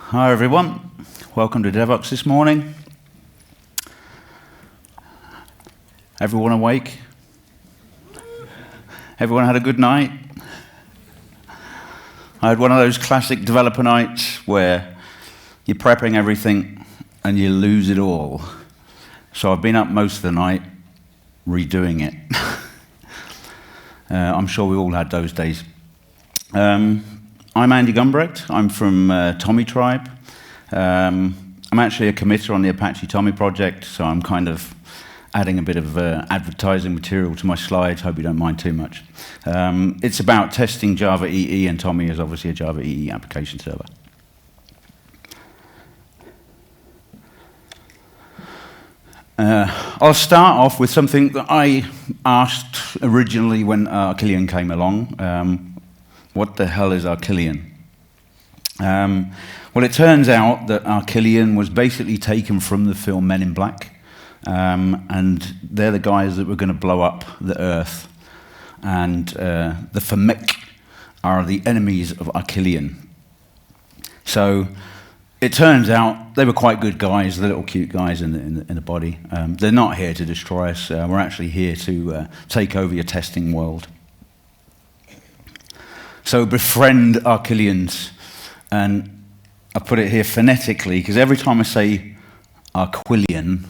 Hi everyone, welcome to Devoxx this morning. Everyone awake? Everyone had a good night? I had one of those classic developer nights where you're prepping everything and you lose it all. So I've been up most of the night redoing it. I'm sure we all had those days. I'm Andy Gumbrecht. I'm from Tommy Tribe. I'm actually a committer on the Apache Tommy project, so I'm kind of adding a bit of advertising material to my slides. Hope you don't mind too much. It's about testing Java EE, and Tommy is obviously a Java EE application server. I'll start off with something that I asked originally when Arquillian came along. What the hell is Arquillian? Well, it turns out that Arquillian was basically taken from the film Men in Black, and they're the guys that were going to blow up the Earth, and the Famek are the enemies of Arquillian. So it turns out they were quite good guys, the little cute guys in the body. They're not here to destroy us. We're actually here to take over your testing world. So befriend Arquillians, and I put it here phonetically because every time I say Arquillian,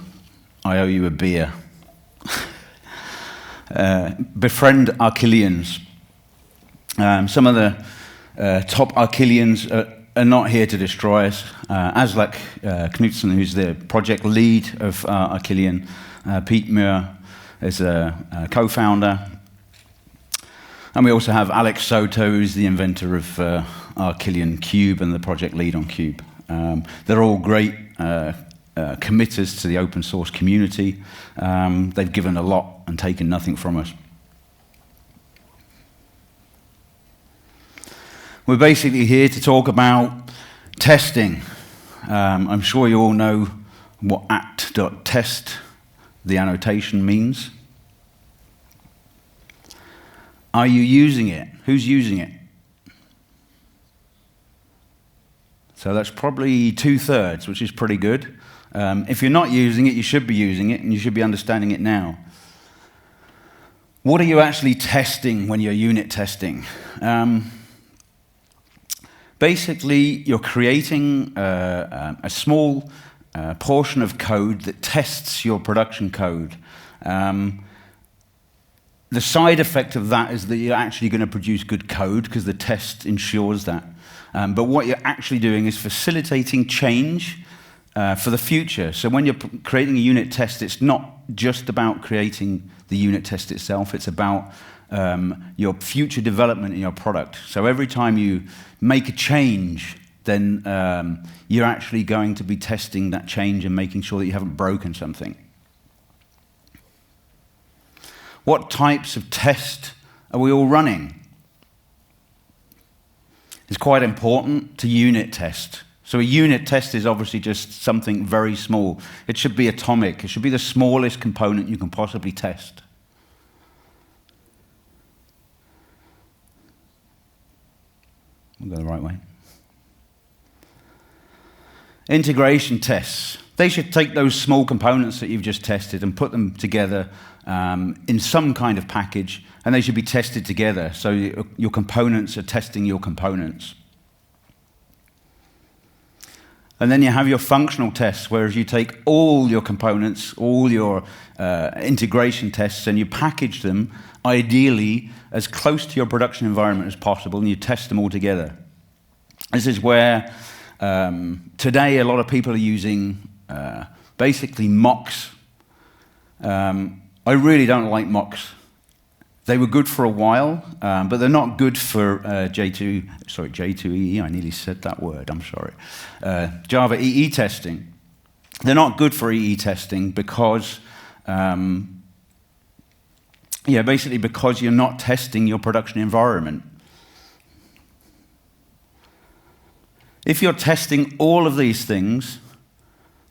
I owe you a beer. Befriend Arquillians. Some of the top Arquillians are not here to destroy us. Aslak Knudsen, who's the project lead of Arquillian, Pete Muir is a co-founder. And we also have Alex Soto, who's the inventor of Arquillian Cube and the project lead on Cube. They're all great committers to the open source community. They've given a lot and taken nothing from us. We're basically here to talk about testing. I'm sure you all know what apt.test, the annotation, means. Are you using it? Who's using it? So that's probably 2/3, which is pretty good. If you're not using it, you should be using it, and you should be understanding it now. What are you actually testing when you're unit testing? Basically, you're creating a small portion of code that tests your production code. The side effect of that is that you're actually going to produce good code because the test ensures that. But what you're actually doing is facilitating change for the future. So when you're creating a unit test, it's not just about creating the unit test itself. It's about your future development in your product. So every time you make a change, then you're actually going to be testing that change and making sure that you haven't broken something. What types of tests are we all running? It's quite important to unit test. So a unit test is obviously just something very small. It should be atomic. It should be the smallest component you can possibly test. We'll go the right way. Integration tests. They should take those small components that you've just tested and put them together in some kind of package, and they should be tested together. So your components are testing your components. And then you have your functional tests, whereas you take all your components, all your integration tests, and you package them, ideally, as close to your production environment as possible, and you test them all together. This is where today a lot of people are using basically mocks. I really don't like mocks. They were good for a while, but they're not good for J2EE. I nearly said that word, I'm sorry. Java EE testing. They're not good for EE testing because, basically because you're not testing your production environment. If you're testing all of these things,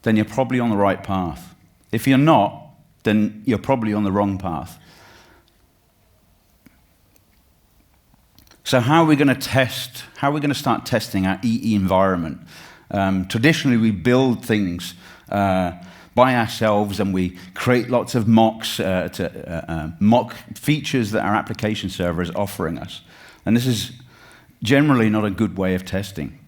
then you're probably on the right path. If you're not, then you're probably on the wrong path. So how are we going to test? How are we going to start testing our EE environment? Traditionally, we build things by ourselves, and we create lots of mocks to mock features that our application server is offering us. And this is generally not a good way of testing.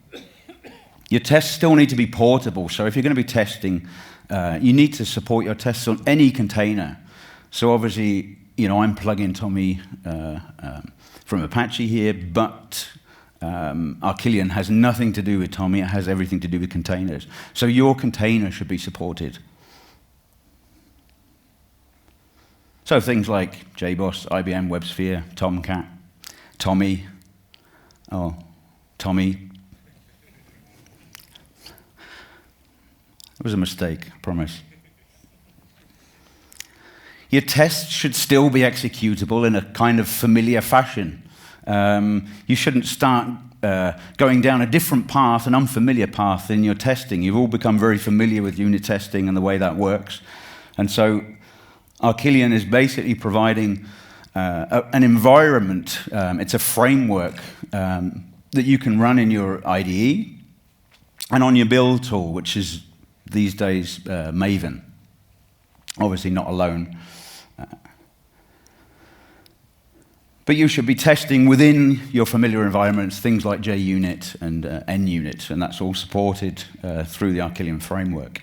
Your tests still need to be portable, so if you're going to be testing, you need to support your tests on any container. So obviously, I'm plugging Tommy from Apache here, but Arquillian has nothing to do with Tommy. It has everything to do with containers. So your container should be supported. So things like JBoss, IBM, WebSphere, Tomcat, Tommy. Oh, Tommy. It was a mistake, I promise. Your tests should still be executable in a kind of familiar fashion. You shouldn't start going down a different path, an unfamiliar path in your testing. You've all become very familiar with unit testing and the way that works. And so Arquillian is basically providing an environment. It's a framework that you can run in your IDE and on your build tool, which is these days maven. Obviously not alone. But you should be testing within your familiar environments, things like JUnit and NUnit, and that's all supported through the Arquillian framework.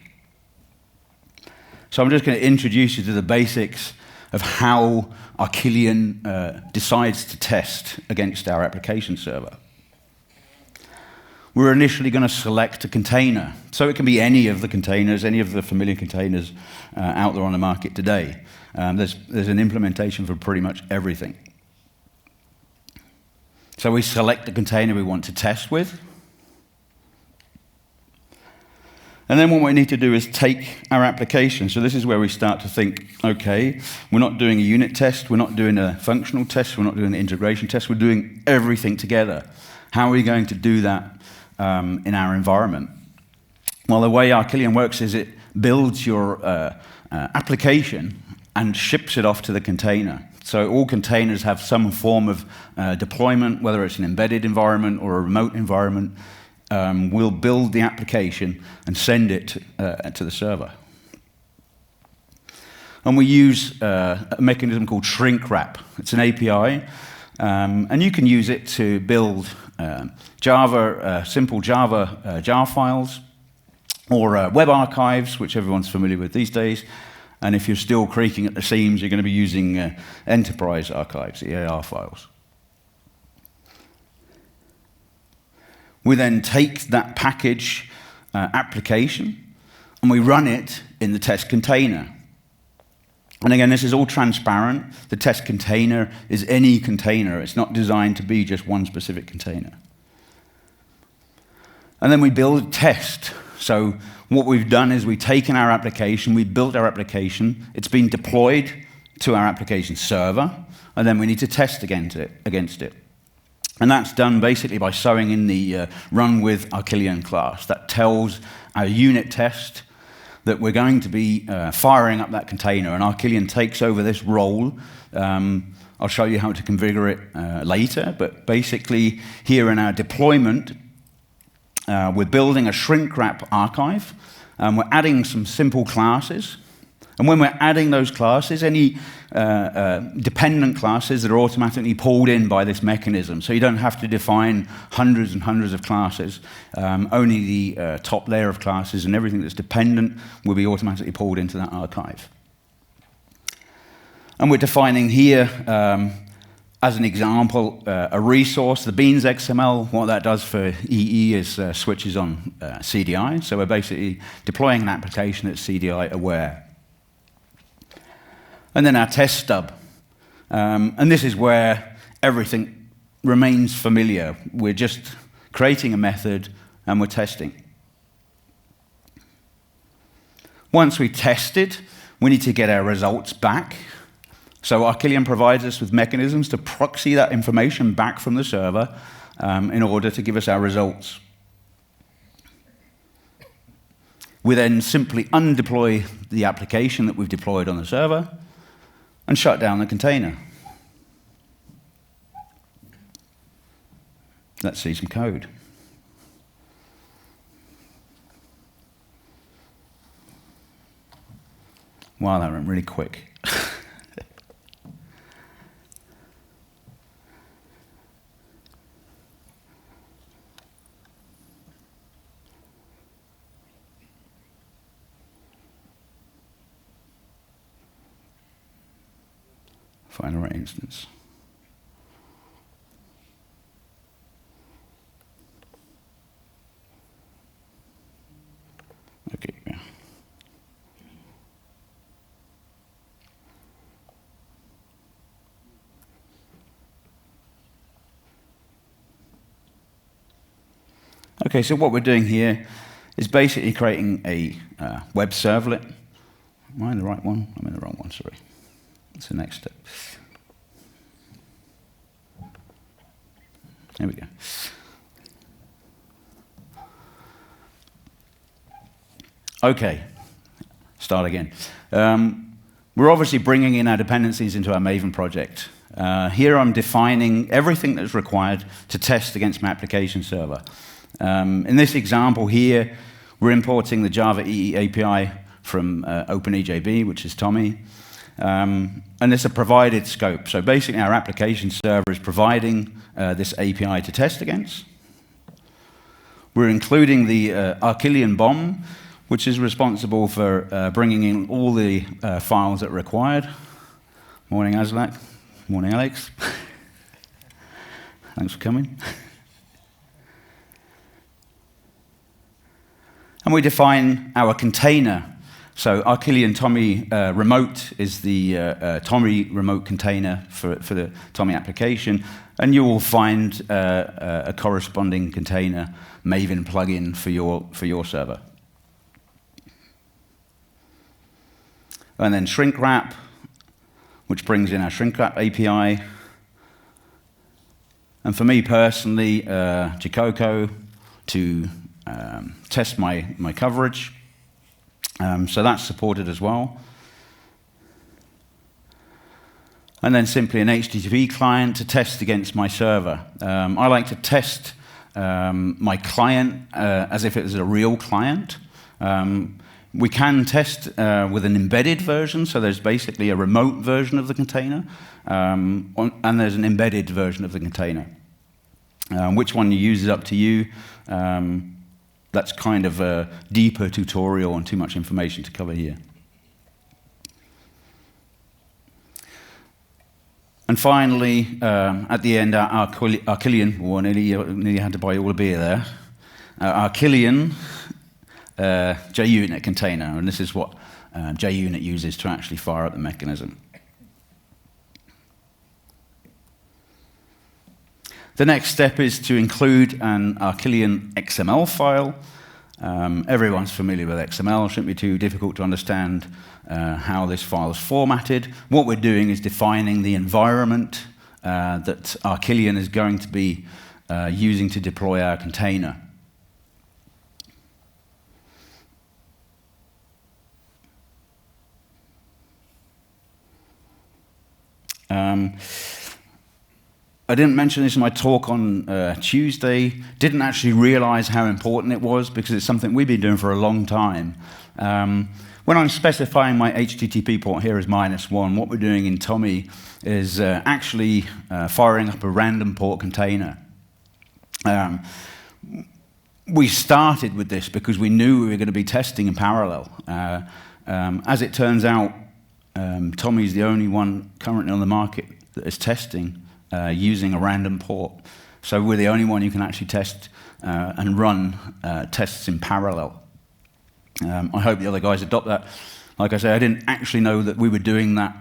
So I'm just going to introduce you to the basics of how Arquillian decides to test against our application server. We're initially going to select a container. So it can be any of the containers, any of the familiar containers out there on the market today. There's an implementation for pretty much everything. So we select the container we want to test with. And then what we need to do is take our application. So this is where we start to think, okay, we're not doing a unit test, we're not doing a functional test, we're not doing an integration test, we're doing everything together. How are we going to do that in our environment? Well, the way Arquillian works is it builds your application and ships it off to the container. So all containers have some form of deployment, whether it's an embedded environment or a remote environment. We'll build the application and send it to the server. And we use a mechanism called shrink wrap. It's an API, and you can use it to build simple Java jar files, or web archives, which everyone's familiar with these days. And if you're still creaking at the seams, you're going to be using enterprise archives, EAR files. We then take that package application and we run it in the test container. And again, this is all transparent. The test container is any container. It's not designed to be just one specific container. And then we build a test. So what we've done is we've taken our application, we've built our application, it's been deployed to our application server, and then we need to test against it. And that's done basically by sewing in the run with Arquillian class. That tells our unit test that we're going to be firing up that container, and Arquillian takes over this role. I'll show you how to configure it later, but basically here in our deployment, we're building a shrink wrap archive, and we're adding some simple classes. And when we're adding those classes, any dependent classes that are automatically pulled in by this mechanism. So you don't have to define hundreds and hundreds of classes. Only the top layer of classes and everything that's dependent will be automatically pulled into that archive. And we're defining here, as an example, a resource, the beans XML. What that does for EE is switches on CDI. So we're basically deploying an application that's CDI aware. And then our test stub. And this is where everything remains familiar. We're just creating a method and we're testing. Once we test it, we need to get our results back. So Arquillian provides us with mechanisms to proxy that information back from the server in order to give us our results. We then simply undeploy the application that we've deployed on the server and shut down the container. Let's see some code. Wow, that went really quick. Find the right instance. Okay. Yeah. Okay, so what we're doing here is basically creating a web servlet. Am I in the right one? I'm in the wrong one, sorry. That's the next step. There we go. Okay, start again. We're obviously bringing in our dependencies into our Maven project. Here I'm defining everything that's required to test against my application server. In this example here, we're importing the Java EE API from OpenEJB, which is Tommy. And it's a provided scope. So basically our application server is providing this API to test against. We're including the Arquillian bomb, which is responsible for bringing in all the files that are required. Morning, Aslak. Morning, Alex. Thanks for coming. And we define our container. So Arquillian Tommy remote is the Tommy remote container for the Tommy application. And you will find a corresponding container Maven plugin for your server. And then shrink wrap, which brings in our shrink wrap API. And for me personally, Jacoco to test my coverage. So that's supported as well. And then simply an HTTP client to test against my server. I like to test my client as if it was a real client. We can test with an embedded version, so there's basically a remote version of the container, and there's an embedded version of the container. Which one you use is up to you. That's kind of a deeper tutorial and too much information to cover here. And finally, at the end, our Arquillian, nearly had to buy all the beer there, Arquillian JUnit container, and this is what JUnit uses to actually fire up the mechanism. The next step is to include an Arquillian XML file. Everyone's familiar with XML, shouldn't be too difficult to understand how this file is formatted. What we're doing is defining the environment that Arquillian is going to be using to deploy our container. I didn't mention this in my talk on Tuesday. Didn't actually realize how important it was because it's something we've been doing for a long time. When I'm specifying my HTTP port here as -1, what we're doing in Tommy is actually firing up a random port container. We started with this because we knew we were going to be testing in parallel. As it turns out, Tommy's the only one currently on the market that is testing using a random port. So we're the only one who can actually test and run tests in parallel. I hope the other guys adopt that. Like I say, I didn't actually know that we were doing that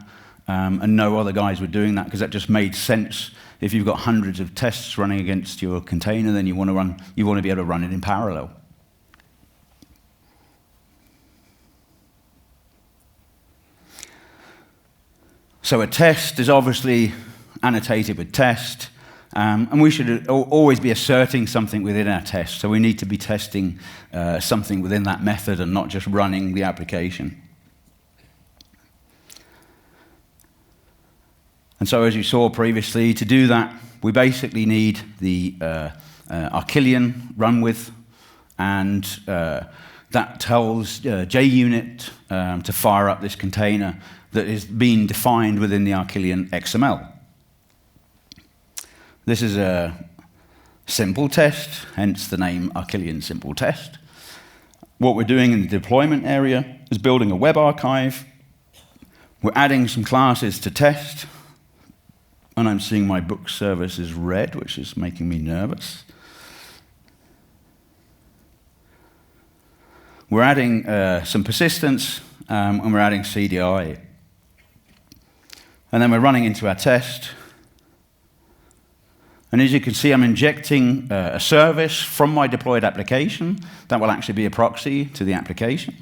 and no other guys were doing that because that just made sense. If you've got hundreds of tests running against your container, then you want to be able to run it in parallel. So a test is obviously annotated with test, and we should always be asserting something within our test. So we need to be testing something within that method and not just running the application. And so as you saw previously, to do that, we basically need the Arquillian run with and that tells JUnit to fire up this container that is being defined within the Arquillian XML. This is a simple test, hence the name Arquillian simple test. What we're doing in the deployment area is building a web archive. We're adding some classes to test, and I'm seeing my book service is red, which is making me nervous. We're adding some persistence, and we're adding CDI. And then we're running into our test. And as you can see, I'm injecting a service from my deployed application that will actually be a proxy to the application.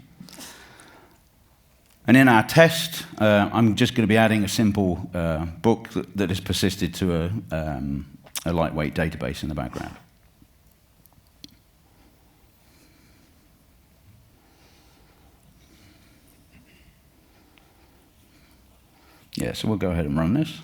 And in our test, I'm just going to be adding a simple book that is persisted to a lightweight database in the background. Yeah, so we'll go ahead and run this.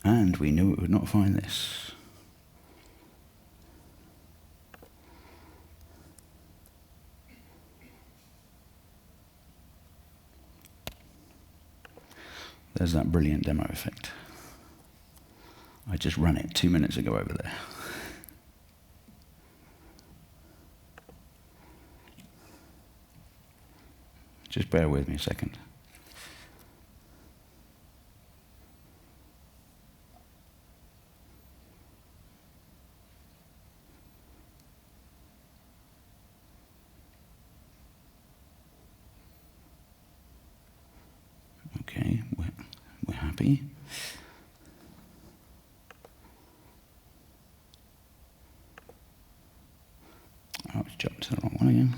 And we knew it would not find this. There's that brilliant demo effect. I just ran it 2 minutes ago over there. Just bear with me a second. Okay, we're happy. Oh, it's jumped to the wrong one again.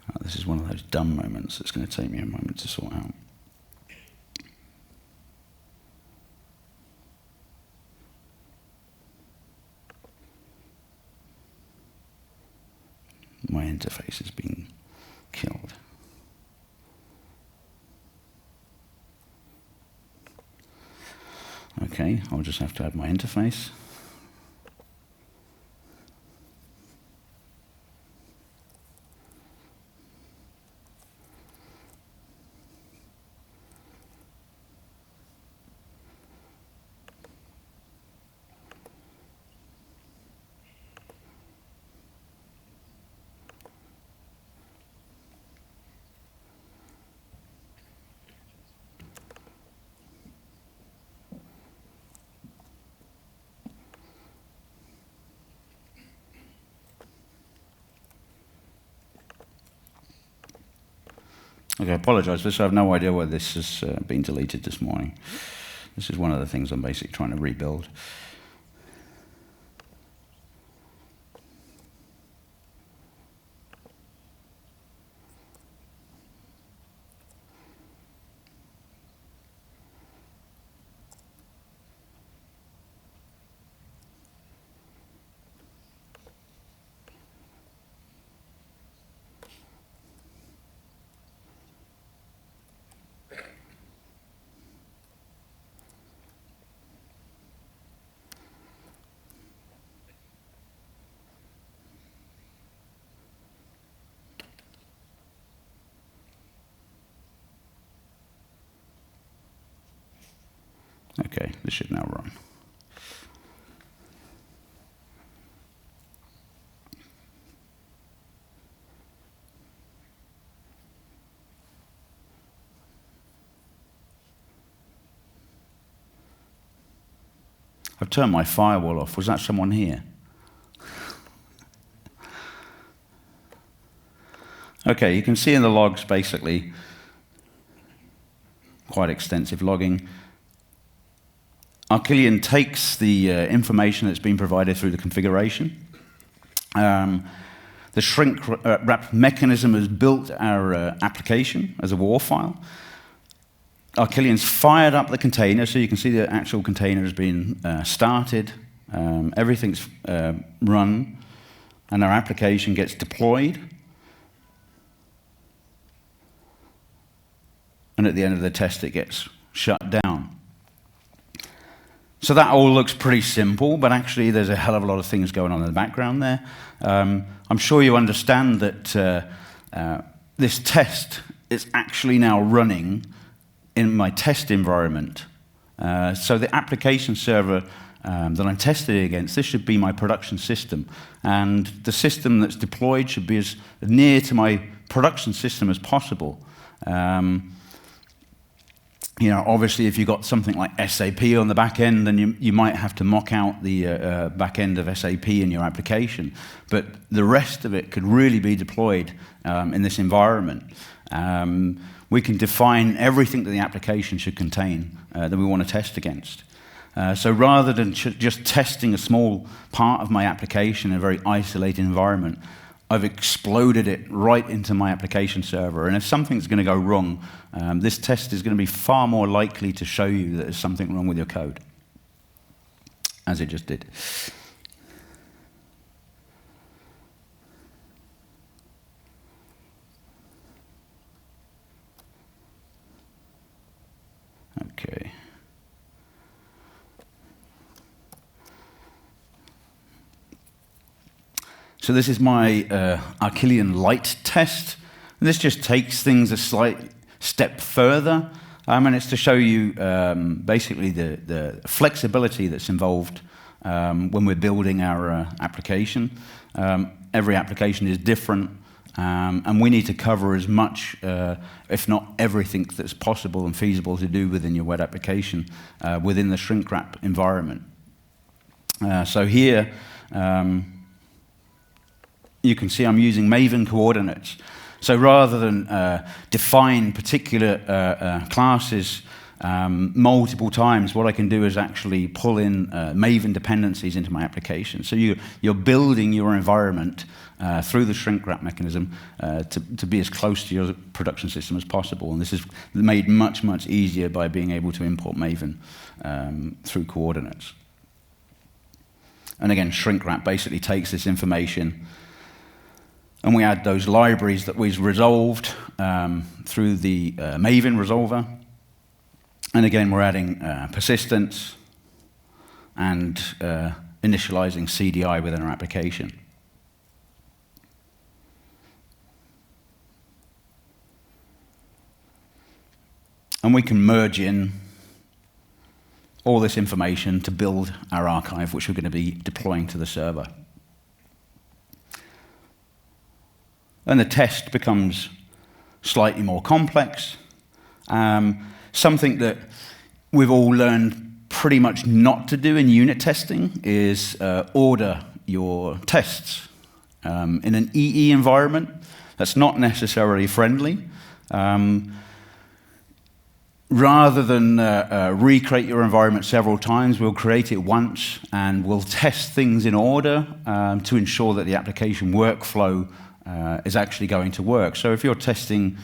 Oh, this is one of those dumb moments that's going to take me a moment to sort out. My interface is being killed. Okay, I'll just have to add my interface. Okay, I apologize for this. I have no idea why this has been deleted this morning. This is one of the things I'm basically trying to rebuild. Okay, this should now run. I've turned my firewall off. Was that someone here? Okay, you can see in the logs basically quite extensive logging. Arquillian takes the information that's been provided through the configuration. The shrink wrap mechanism has built our application as a WAR file. Arquillian's fired up the container, so you can see the actual container has been started. Everything's run, and our application gets deployed. And at the end of the test, it gets shut down. So that all looks pretty simple, but actually there's a hell of a lot of things going on in the background there. I'm sure you understand that this test is actually now running in my test environment. So the application server that I'm testing against, this should be my production system. And the system that's deployed should be as near to my production system as possible. You know, obviously, if you've got something like SAP on the back end, then you might have to mock out the back end of SAP in your application. But the rest of it could really be deployed in this environment. We can define everything that the application should contain that we want to test against. So rather than just testing a small part of my application in a very isolated environment, I've exploded it right into my application server. And if something's going to go wrong, this test is going to be far more likely to show you that there's something wrong with your code, as it just did. Okay. So this is my Arquillian light test. And this just takes things a slight step further, and it's to show you basically the flexibility that's involved when we're building our application. Every application is different, and we need to cover as much, if not everything that's possible and feasible to do within your web application within the shrink wrap environment. So here, you can see I'm using maven coordinates. So rather than define particular classes multiple times, what I can do is actually pull in maven dependencies into my application. So you're building your environment through the shrink wrap mechanism to be as close to your production system as possible. And this is made much, much easier by being able to import maven through coordinates. And again, shrink wrap basically takes this information, and we add those libraries that we've resolved through the maven resolver. And again, we're adding persistence and initializing CDI within our application. And we can merge in all this information to build our archive, which we're going to be deploying to the server. And the test becomes slightly more complex. Something that we've all learned pretty much not to do in unit testing is order your tests. In an EE environment, that's not necessarily friendly. Rather than recreate your environment several times, we'll create it once and we'll test things in order to ensure that the application workflow is actually going to work. So if you're testing,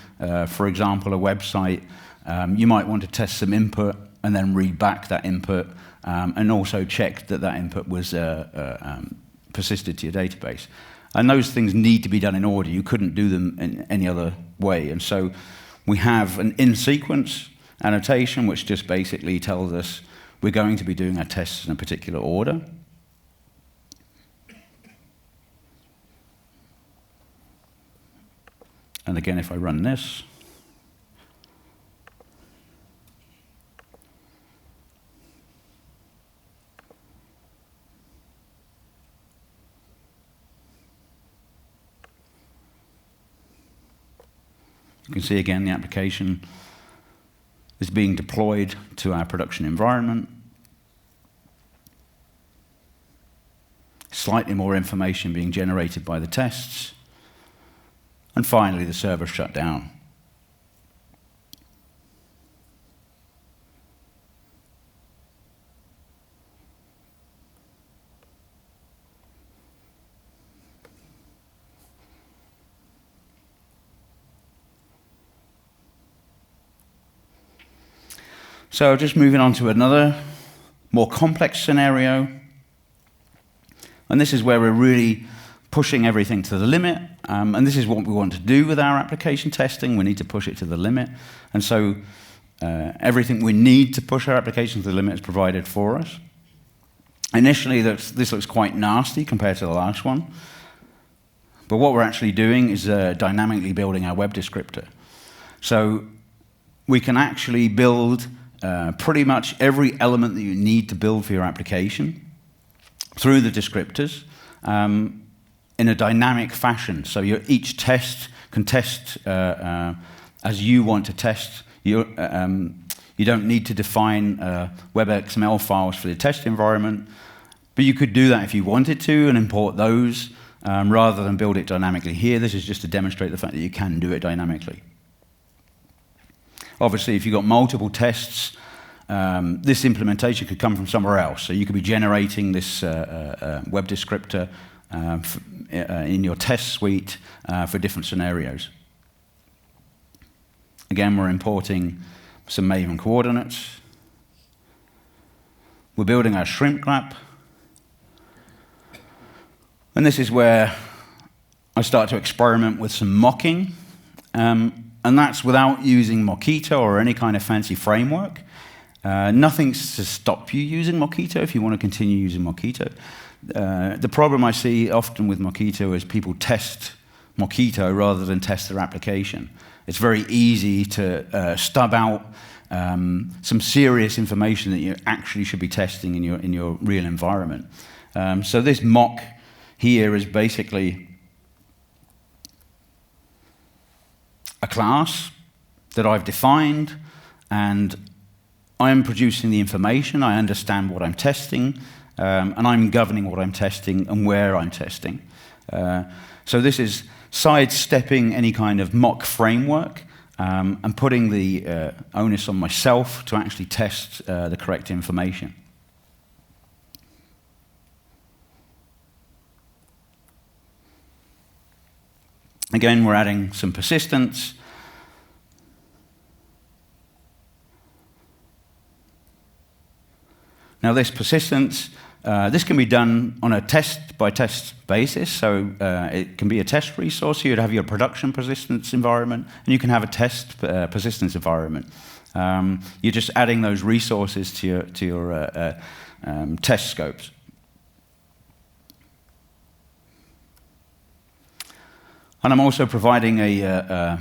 for example, a website, you might want to test some input and then read back that input and also check that that input was persisted to your database. And those things need to be done in order. You couldn't do them in any other way. And so we have an in-sequence annotation, which just basically tells us we're going to be doing our tests in a particular order. And again, if I run this, you can see again the application is being deployed to our production environment. Slightly more information being generated by the tests. And finally, the server shut down. So just moving on to another more complex scenario. And this is where we're really pushing everything to the limit. And this is what we want to do with our application testing. We need to push it to the limit. And so everything we need to push our application to the limit is provided for us. Initially, this looks quite nasty compared to the last one. But what we're actually doing is dynamically building our web descriptor. So we can actually build pretty much every element that you need to build for your application through the descriptors in a dynamic fashion. So each test can test as you want to test. You don't need to define web XML files for the test environment, but you could do that if you wanted to and import those rather than build it dynamically here. This is just to demonstrate the fact that you can do it dynamically. Obviously, if you've got multiple tests, this implementation could come from somewhere else. So you could be generating this web descriptor in your test suite for different scenarios. Again, we're importing some maven coordinates. We're building our shrimp graph. And this is where I start to experiment with some mocking. And that's without using Mockito or any kind of fancy framework. Nothing's to stop you using Mockito if you want to continue using Mockito. The problem I see often with Mockito is people test Mockito rather than test their application. It's very easy to stub out some serious information that you actually should be testing in your real environment. So this mock here is basically a class that I've defined, and I'm producing the information. I understand what I'm testing, and I'm governing what I'm testing and where I'm testing. So this is sidestepping any kind of mock framework and putting the onus on myself to actually test the correct information. Again, we're adding some persistence. Now this persistence, this can be done on a test-by-test basis. So it can be a test resource. You'd have your production persistence environment, and you can have a test persistence environment. You're just adding those resources to your test scopes. And I'm also providing a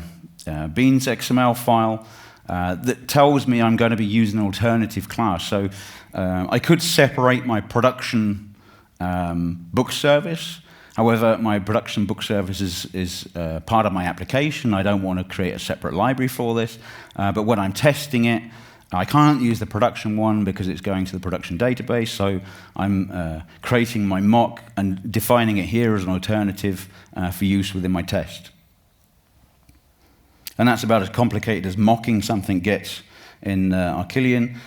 beans XML file that tells me I'm going to be using an alternative class. So I could separate my production book service. However, my production book service is part of my application. I don't want to create a separate library for this. But when I'm testing it, I can't use the production one because it's going to the production database. So I'm creating my mock and defining it here as an alternative for use within my test. And that's about as complicated as mocking something gets in Arquillian.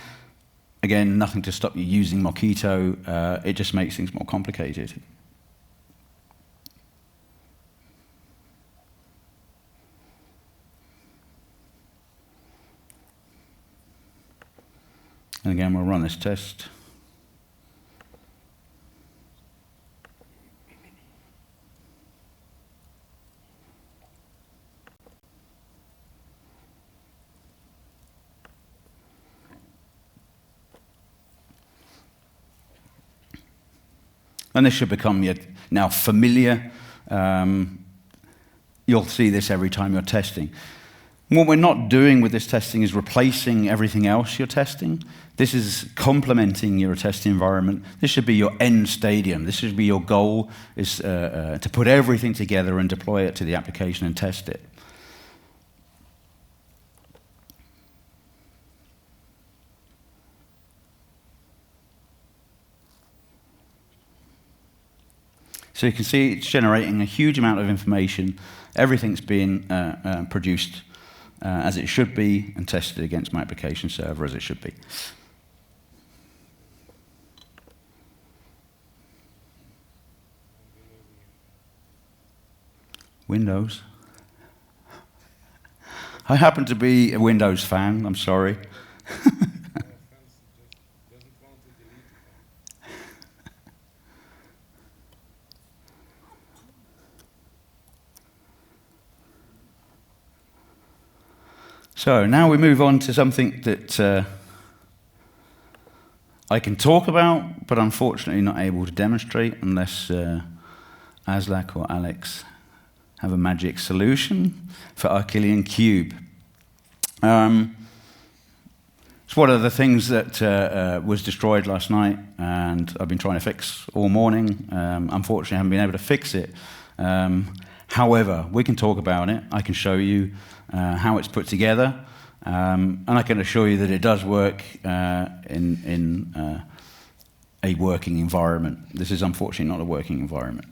Again, nothing to stop you using Mockito. It just makes things more complicated. And again, we'll run this test. And this should become now familiar. You'll see this every time you're testing. What we're not doing with this testing is replacing everything else you're testing. This is complementing your testing environment. This should be your end stadium. This should be your goal, is to put everything together and deploy it to the application and test it. So you can see it's generating a huge amount of information. Everything's being produced as it should be and tested against my application server as it should be. Windows. I happen to be a Windows fan, I'm sorry. So now we move on to something that I can talk about, but unfortunately not able to demonstrate unless Aslak or Alex have a magic solution for Arquillian cube. It's one of the things that was destroyed last night, and I've been trying to fix all morning. Unfortunately, I haven't been able to fix it. However, we can talk about it. I can show you how it's put together, and I can assure you that it does work in a working environment. This is unfortunately not a working environment.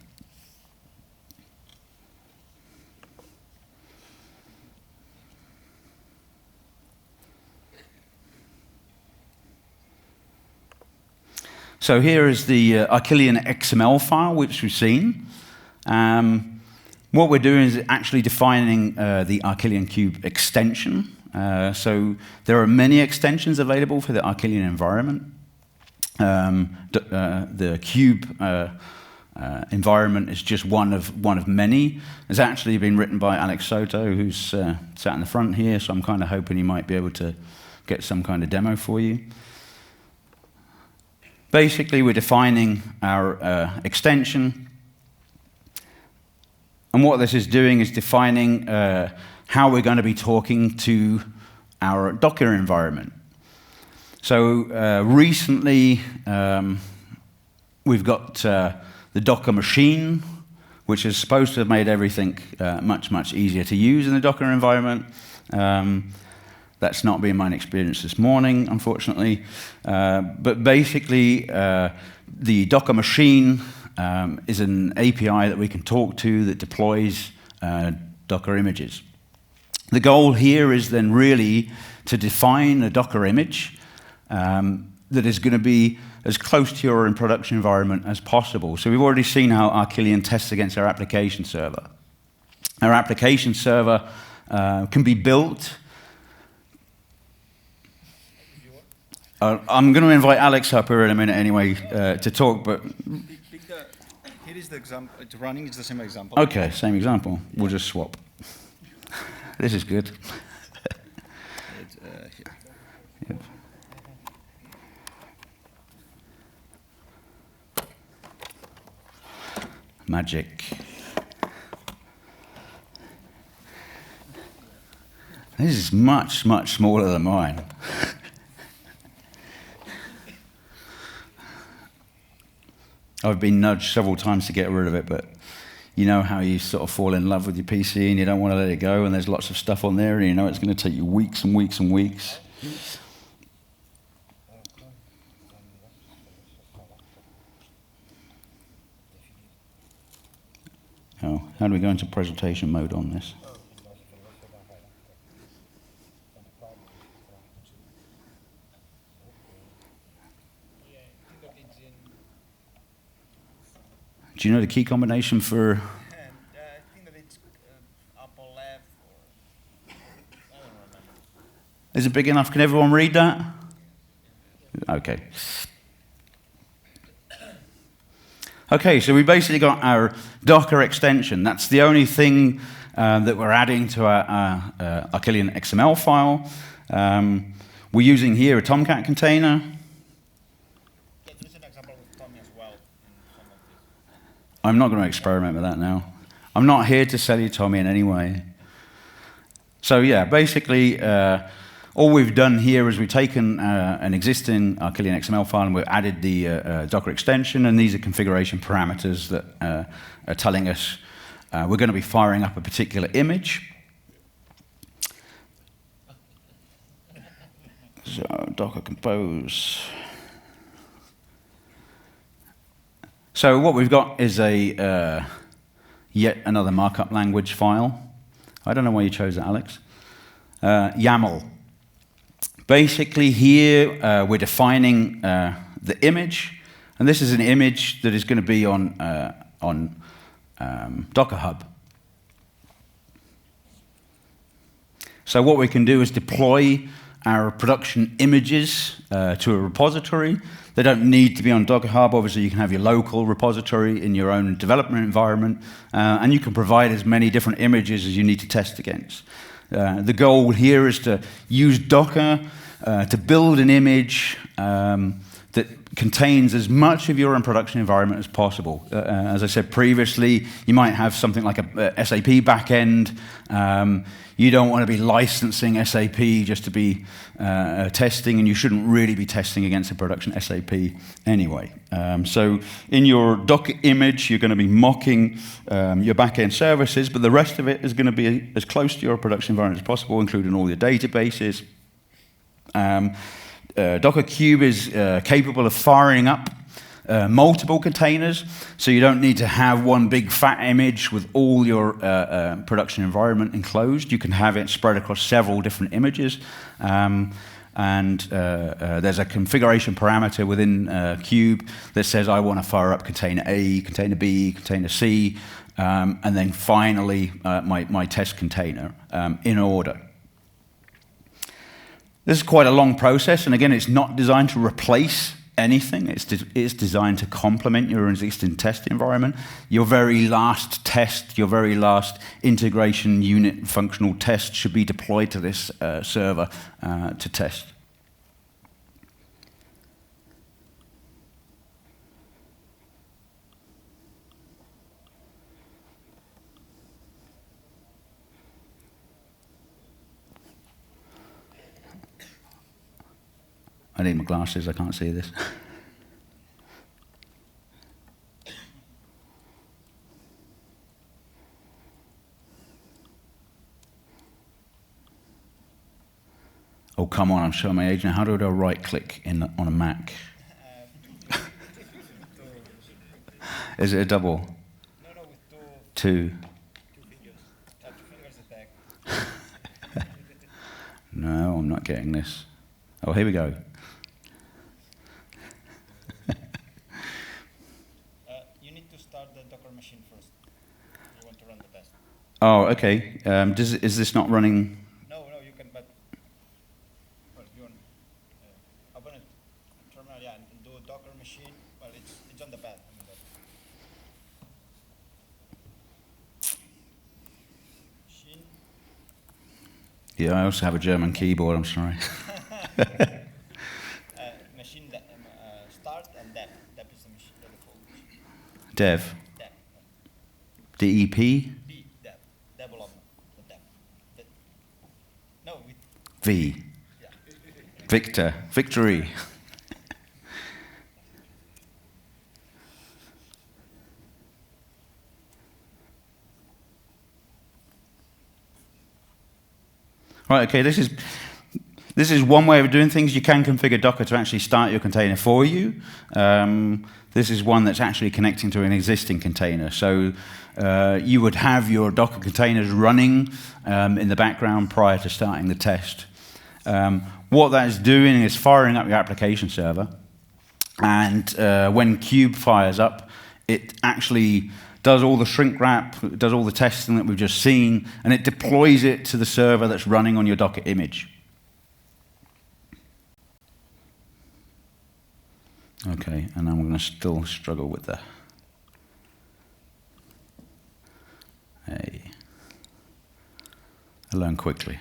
So here is the Arquillian XML file, which we've seen. What we're doing is actually defining the Arquillian cube extension. So there are many extensions available for the Arquillian environment. The cube environment is just one of many. It's actually been written by Alex Soto, who's sat in the front here, so I'm kind of hoping he might be able to get some kind of demo for you. Basically, we're defining our extension. And what this is doing is defining how we're going to be talking to our Docker environment. So recently, we've got the Docker machine, which is supposed to have made everything much, much easier to use in the Docker environment. That's not been my experience this morning, unfortunately. But basically, the Docker machine is an API that we can talk to that deploys Docker images. The goal here is then really to define a Docker image that is going to be as close to your production environment as possible. So we've already seen how Arquillian tests against our application server. Our application server can be built. I'm going to invite Alex up here in a minute anyway to talk, but... Here is the example. It's running, it's the same example. Okay, same example. We'll just swap. This is good. Yep. Magic. This is much, much smaller than mine. I've been nudged several times to get rid of it, but you know how you sort of fall in love with your PC and you don't want to let it go, and there's lots of stuff on there, and you know it's going to take you weeks and weeks and weeks. Oh, how do we go into presentation mode on this? Do you know the key combination for? I think that it's upper left. I don't remember. Is it big enough? Can everyone read that? Okay. Okay, so we basically got our Docker extension. That's the only thing that we're adding to our Arquillian XML file. We're using here a Tomcat container. I'm not going to experiment with that now. I'm not here to sell you Tommy in any way. So yeah, basically, all we've done here is we've taken an existing Arquillian XML file and we've added the Docker extension, and these are configuration parameters that are telling us we're going to be firing up a particular image. So Docker compose. So what we've got is a yet another markup language file. I don't know why you chose that, Alex. YAML. Basically here we're defining the image, and this is an image that is going to be on Docker Hub. So what we can do is deploy our production images to a repository. They don't need to be on Docker Hub. Obviously, you can have your local repository in your own development environment, and you can provide as many different images as you need to test against. The goal here is to use Docker to build an image that contains as much of your own production environment as possible. As I said previously, you might have something like a SAP backend. You don't want to be licensing SAP just to be testing, and you shouldn't really be testing against a production SAP anyway. So in your Docker image, you're going to be mocking your backend services, but the rest of it is going to be as close to your production environment as possible, including all your databases. Docker Kube is capable of firing up multiple containers, so you don't need to have one big fat image with all your production environment enclosed. You can have it spread across several different images, and there's a configuration parameter within Kube that says I want to fire up container A, container B, container C, and then finally my test container in order. This is quite a long process, and again, it's not designed to replace anything. It's designed to complement your existing test environment. Your very last test, your very last integration unit functional test should be deployed to this server to test. I need my glasses, I can't see this. Oh, come on, I'm showing my age now. How do I right click on a Mac? Is it a double? No, with two. Two fingers. Two fingers attack. No, I'm not getting this. Oh, here we go. You need to start the Docker machine first. You want to run the test. Oh, okay. Is this not running? No, you can, but well, you want open it, terminal, yeah, and do a Docker machine. Well, it's on the pad. Machine. Yeah, I also have a German keyboard, I'm sorry. Machine start and dep. Dep is the machine, the default machine. Dev. Dep. DEP? D, dep. Development. The dep. No, with V. yeah. Victor. Victory. Right, okay, this is one way of doing things. You can configure Docker to actually start your container for you. This is one that's actually connecting to an existing container. So you would have your Docker containers running in the background prior to starting the test. What that is doing is firing up your application server. And when Kube fires up, it actually does all the shrink wrap, does all the testing that we've just seen, and it deploys it to the server that's running on your Docker image. Okay, and I'm going to still struggle with that. Hey. I learn quickly.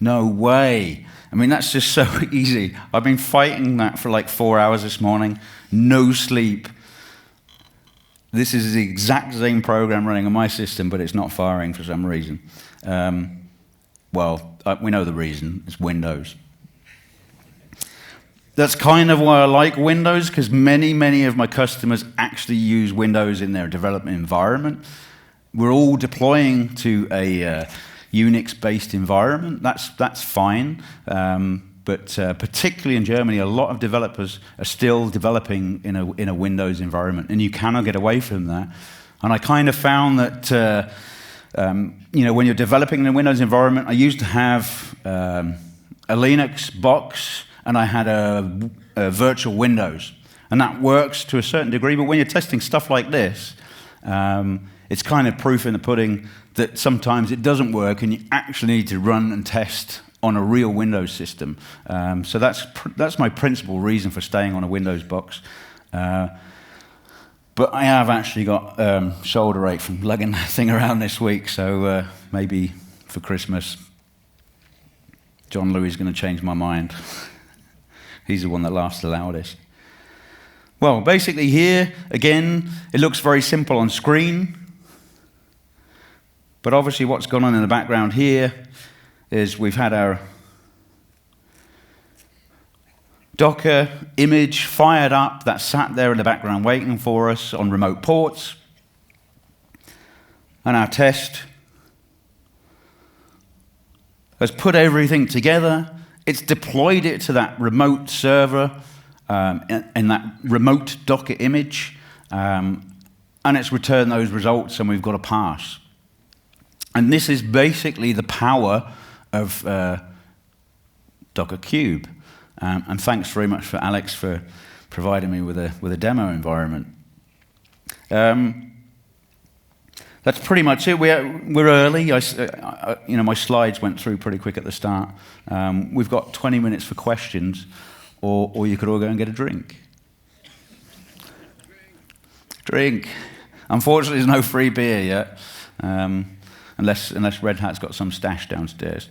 No way. I mean, that's just so easy. I've been fighting that for like 4 hours this morning. No sleep. This is the exact same program running on my system, but it's not firing for some reason. We know the reason. It's Windows. That's kind of why I like Windows, because many of my customers actually use Windows in their development environment. We're all deploying to a Unix-based environment. That's fine, but particularly in Germany, a lot of developers are still developing in a Windows environment, and you cannot get away from that. And I kind of found that when you're developing in a Windows environment, I used to have a Linux box, and I had a virtual Windows, and that works to a certain degree. But when you're testing stuff like this, It's kind of proof in the pudding that sometimes it doesn't work and you actually need to run and test on a real Windows system. So that's my principal reason for staying on a Windows box. But I have actually got shoulder ache from lugging that thing around this week, so maybe for Christmas, John Louis is going to change my mind. He's the one that laughs the loudest. Well, basically here, again, it looks very simple on screen. But obviously what's gone on in the background here is we've had our Docker image fired up that sat there in the background waiting for us on remote ports. And our test has put everything together. It's deployed it to that remote server in that remote Docker image. And it's returned those results and we've got a pass. And this is basically the power of Docker Cube. And thanks very much for Alex for providing me with a demo environment. That's pretty much it. We're early. My slides went through pretty quick at the start. We've got 20 minutes for questions, or you could all go and get a drink. Drink. Unfortunately, there's no free beer yet, unless Red Hat's got some stash downstairs.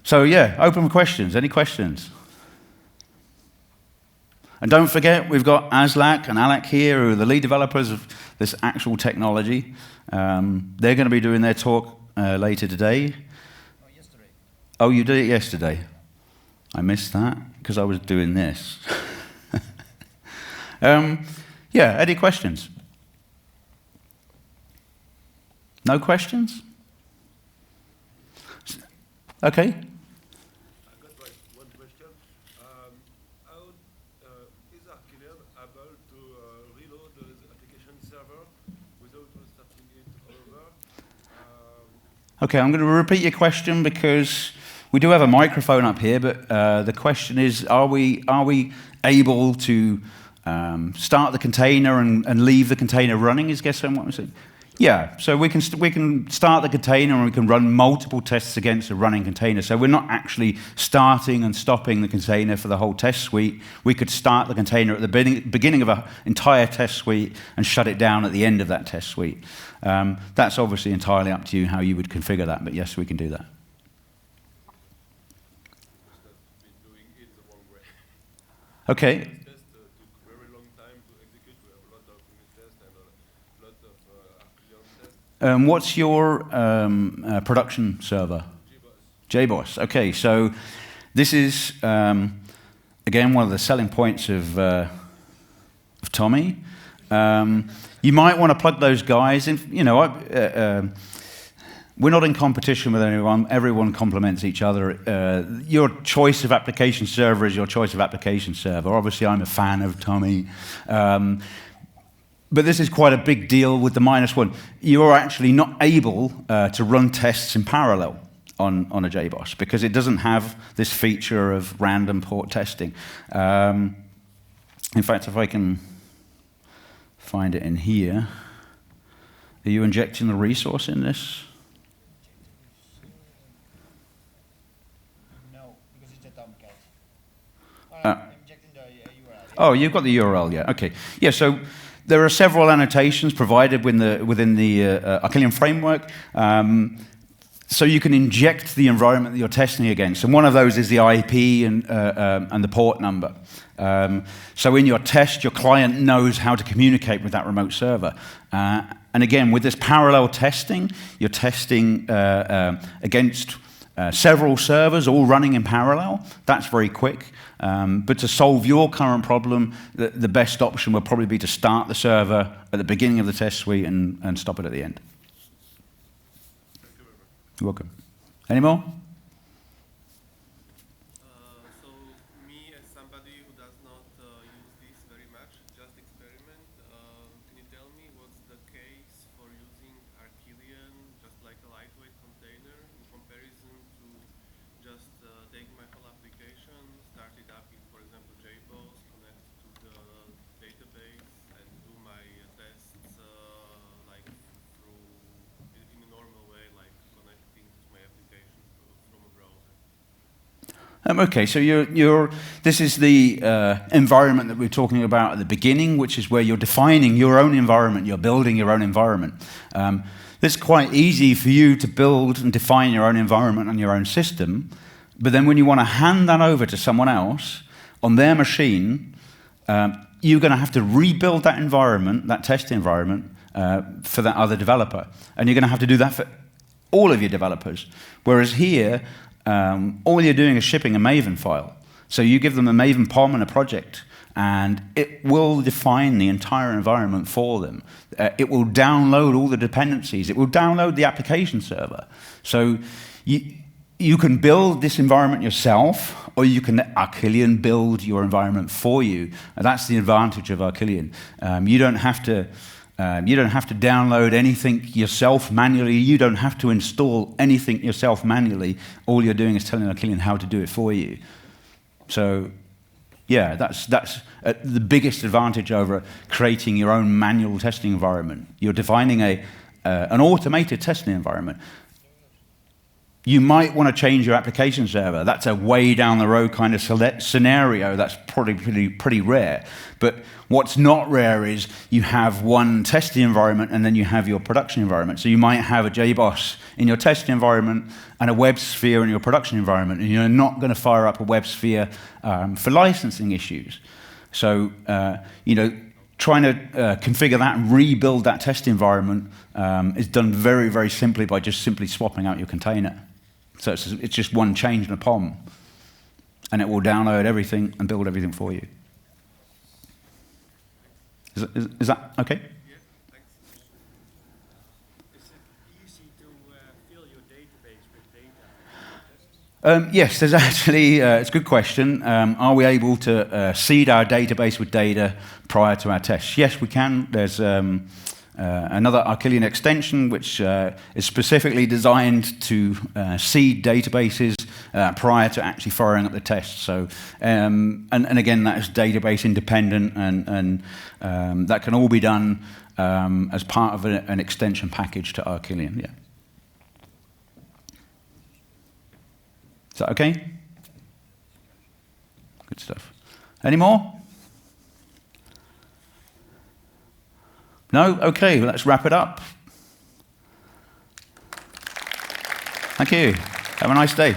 So yeah, open for questions. Any questions? And don't forget, we've got Aslak and Alec here, who are the lead developers of this actual technology. They're going to be doing their talk later today. Oh, yesterday. Oh, you did it yesterday? I missed that because I was doing this. Yeah, any questions? No questions? Okay. One question. How is Arquillian able to reload the application server without restarting it all over? Okay, I'm going to repeat your question because we do have a microphone up here, but the question is, are we able to start the container and leave the container running, is guess what I'm saying? Yeah, so we can start the container and we can run multiple tests against a running container. So we're not actually starting and stopping the container for the whole test suite. We could start the container at the beginning of an entire test suite and shut it down at the end of that test suite. That's obviously entirely up to you how you would configure that, but yes, we can do that. Doing it the wrong way. Okay. This test took a very long time to execute. We have a lot of unit tests and a lot of Arquillian tests. What's your production server? JBoss. Okay, so this is, again, one of the selling points of Tommy. You might want to plug those guys in. We're not in competition with anyone. Everyone complements each other. Your choice of application server is your choice of application server. Obviously, I'm a fan of Tommy. But this is quite a big deal with the -1. You're actually not able to run tests in parallel on a JBoss because it doesn't have this feature of random port testing. In fact, if I can find it in here, are you injecting the resource in this? No, because it's a Tomcat. Uh, I'm injecting the URL. Oh, you've got the URL, yeah. Okay. Yeah, so there are several annotations provided within the Arquillian framework. So you can inject the environment that you're testing against. And one of those is the IP and the port number. So in your test, your client knows how to communicate with that remote server. And again, with this parallel testing, you're testing against several servers all running in parallel. That's very quick. But to solve your current problem, the best option would probably be to start the server at the beginning of the test suite and stop it at the end. You're welcome. Any more? So me as somebody who does not use this very much, just experiment, can you tell me what's the case for using Arquillian just like a lightweight container in comparison to just take my whole application, start it up in, for example, JBoss, connect to the database and do my tests Okay, so this is the environment that we were talking about at the beginning, which is where you're defining your own environment, you're building your own environment. It's quite easy for you to build and define your own environment and your own system, but then when you want to hand that over to someone else on their machine, you're going to have to rebuild that environment, that test environment, for that other developer. And you're going to have to do that for all of your developers. Whereas here, all you're doing is shipping a maven file. So you give them a maven POM and a project, and it will define the entire environment for them. It will download all the dependencies. It will download the application server. So you can build this environment yourself, or you can let Arquillian build your environment for you. And that's the advantage of Arquillian. You don't have to download anything yourself manually. You don't have to install anything yourself manually. All you're doing is telling Arquillian how to do it for you. So, yeah, that's the biggest advantage over creating your own manual testing environment. You're defining an automated testing environment. You might want to change your application server. That's a way down the road kind of scenario. That's probably pretty rare. But what's not rare is you have one testing environment and then you have your production environment. So you might have a JBoss in your testing environment and a WebSphere in your production environment, and you're not going to fire up a WebSphere for licensing issues. So, trying to configure that and rebuild that test environment is done very, very simply by just simply swapping out your container. So it's just one change in a POM, and it will download everything and build everything for you. Is that okay? Yeah, thanks. Is it easy to fill your database with data? Yes, there's actually, it's a good question. Are we able to seed our database with data prior to our tests? Yes, we can. There's another Arquillian extension which is specifically designed to seed databases prior to actually firing up the tests. So, and again, that is database independent, and that can all be done as part of an extension package to Arquillian. Yeah. Is that okay? Good stuff. Any more? No? Okay, well, let's wrap it up. Thank you. Have a nice day.